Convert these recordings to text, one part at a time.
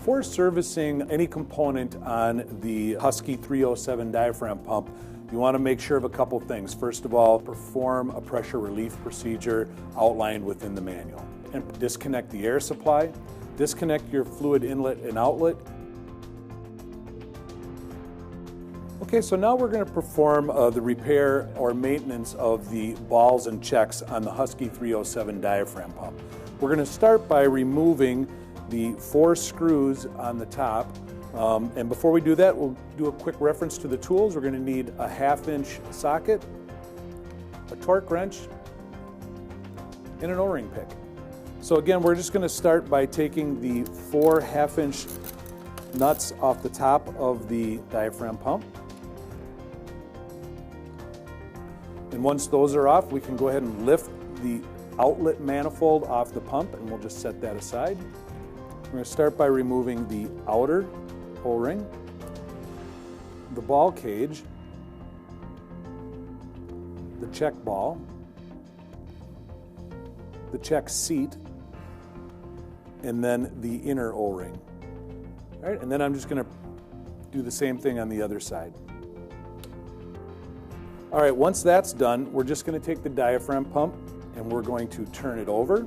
Before servicing any component on the Husky 307 diaphragm pump, you want to make sure of a couple things. First of all, perform a pressure relief procedure outlined within the manual. And disconnect the air supply, disconnect your fluid inlet and outlet. Okay, so now we're going to perform the repair or maintenance of the balls and checks on the Husky 307 diaphragm pump. We're going to start by removing the 4 screws on the top. And before we do that, we'll do a quick reference to the tools. We're going to need a 1/2-inch socket, a torque wrench, and an O-ring pick. So again, we're just going to start by taking the 4 1/2-inch nuts off the top of the diaphragm pump. And once those are off, we can go ahead and lift the outlet manifold off the pump, and we'll just set that aside. We're going to start by removing the outer O-ring, the ball cage, the check ball, the check seat, and then the inner O-ring. All right, and then I'm just going to do the same thing on the other side. All right, once that's done, we're just going to take the diaphragm pump and we're going to turn it over.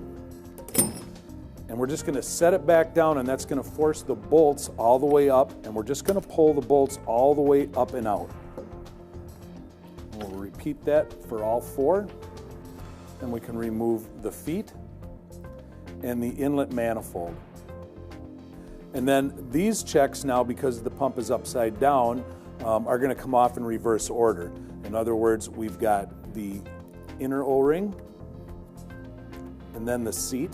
And we're just going to set it back down, and that's going to force the bolts all the way up, and we're just going to pull the bolts all the way up and out. And we'll repeat that for all 4. And we can remove the feet and the inlet manifold. And then these checks now, because the pump is upside down, are going to come off in reverse order. In other words, we've got the inner O-ring, and then the seat,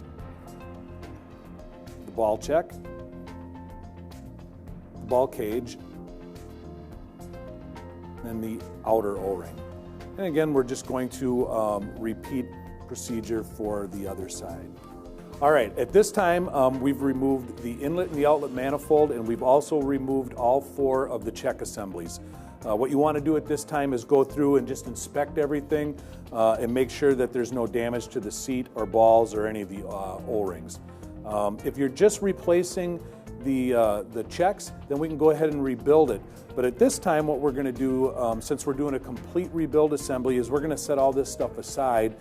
the ball check, the ball cage, and the outer O-ring. And again, we're just going to repeat procedure for the other side. All right, at this time, we've removed the inlet and the outlet manifold, and we've also removed all 4 of the check assemblies. What you want to do at this time is go through and just inspect everything and make sure that there's no damage to the seat or balls or any of the O-rings. If you're just replacing the checks, then we can go ahead and rebuild it. But at this time, what we're going to do, since we're doing a complete rebuild assembly, is we're going to set all this stuff aside.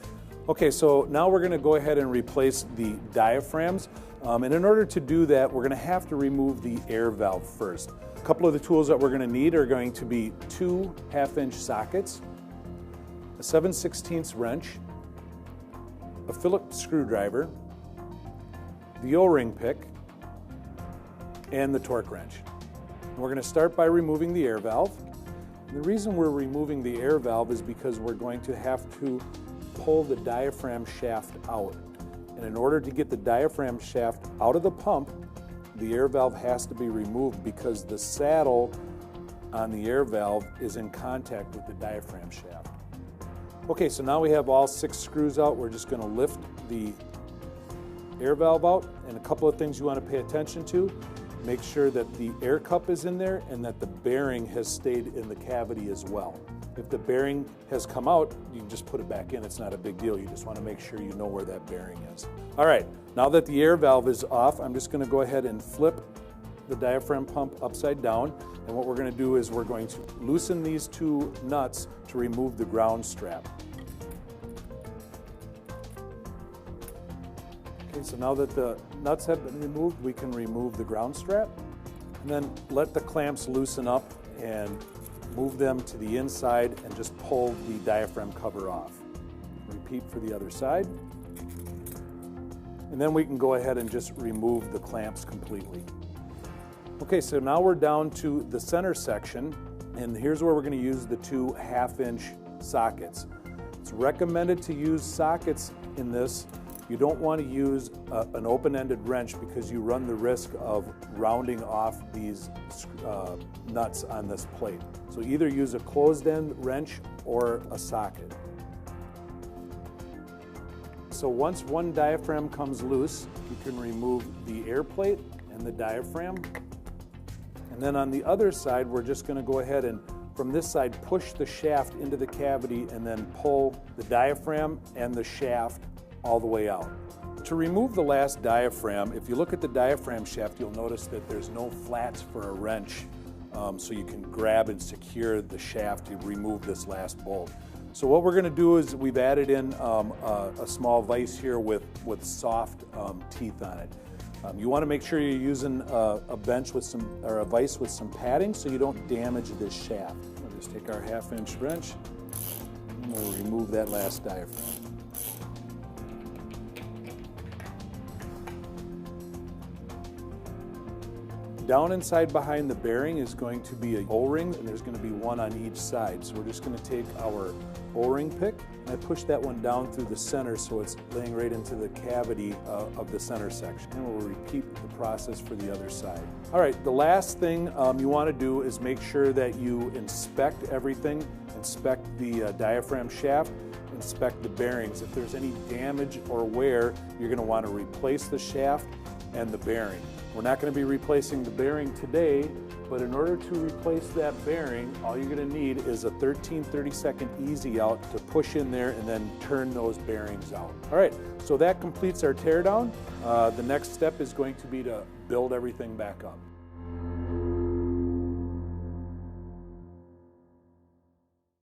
Okay, so now we're going to go ahead and replace the diaphragms. And in order to do that, we're going to have to remove the air valve first. A couple of the tools that we're going to need are going to be 2 1/2-inch sockets, a 7/16 wrench, a Phillips screwdriver, the O-ring pick, and the torque wrench. And we're going to start by removing the air valve. And the reason we're removing the air valve is because we're going to have to pull the diaphragm shaft out. And in order to get the diaphragm shaft out of the pump, the air valve has to be removed because the saddle on the air valve is in contact with the diaphragm shaft. Okay, so now we have all 6 screws out. We're just going to lift the air valve out, and a couple of things you want to pay attention to. Make sure that the air cup is in there and that the bearing has stayed in the cavity as well. If the bearing has come out, you can just put it back in. It's not a big deal. You just want to make sure you know where that bearing is. All right, now that the air valve is off, I'm just going to go ahead and flip the diaphragm pump upside down. And what we're going to do is we're going to loosen these 2 nuts to remove the ground strap. Okay, so now that the nuts have been removed, we can remove the ground strap. And then let the clamps loosen up and move them to the inside and just pull the diaphragm cover off. Repeat for the other side. And then we can go ahead and just remove the clamps completely. Okay, so now we're down to the center section, and here's where we're going to use the 2 1/2-inch sockets. It's recommended to use sockets in this. You don't want to use an open-ended wrench because you run the risk of rounding off these nuts on this plate. So either use a closed-end wrench or a socket. So once one diaphragm comes loose, you can remove the air plate and the diaphragm. And then on the other side, we're just going to go ahead and, from this side, push the shaft into the cavity and then pull the diaphragm and the shaft all the way out. to remove the last diaphragm, if you look at the diaphragm shaft, you'll notice that there's no flats for a wrench, so you can grab and secure the shaft to remove this last bolt. So what we're going to do is we've added in a small vise here with soft teeth on it. You want to make sure you're using a bench with a vise with some padding so you don't damage this shaft. We'll just take our 1/2-inch wrench and we'll remove that last diaphragm. Down inside behind the bearing is going to be an O-ring, and there's going to be one on each side. So we're just going to take our O-ring pick, and I push that one down through the center so it's laying right into the cavity of the center section. And we'll repeat the process for the other side. All right, the last thing you want to do is make sure that you inspect everything, inspect the diaphragm shaft, inspect the bearings. If there's any damage or wear, you're going to want to replace the shaft and the bearing. We're not going to be replacing the bearing today, but in order to replace that bearing, all you're going to need is a 30-second easy out to push in there and then turn those bearings out. All right, so that completes our teardown. The next step is going to be to build everything back up.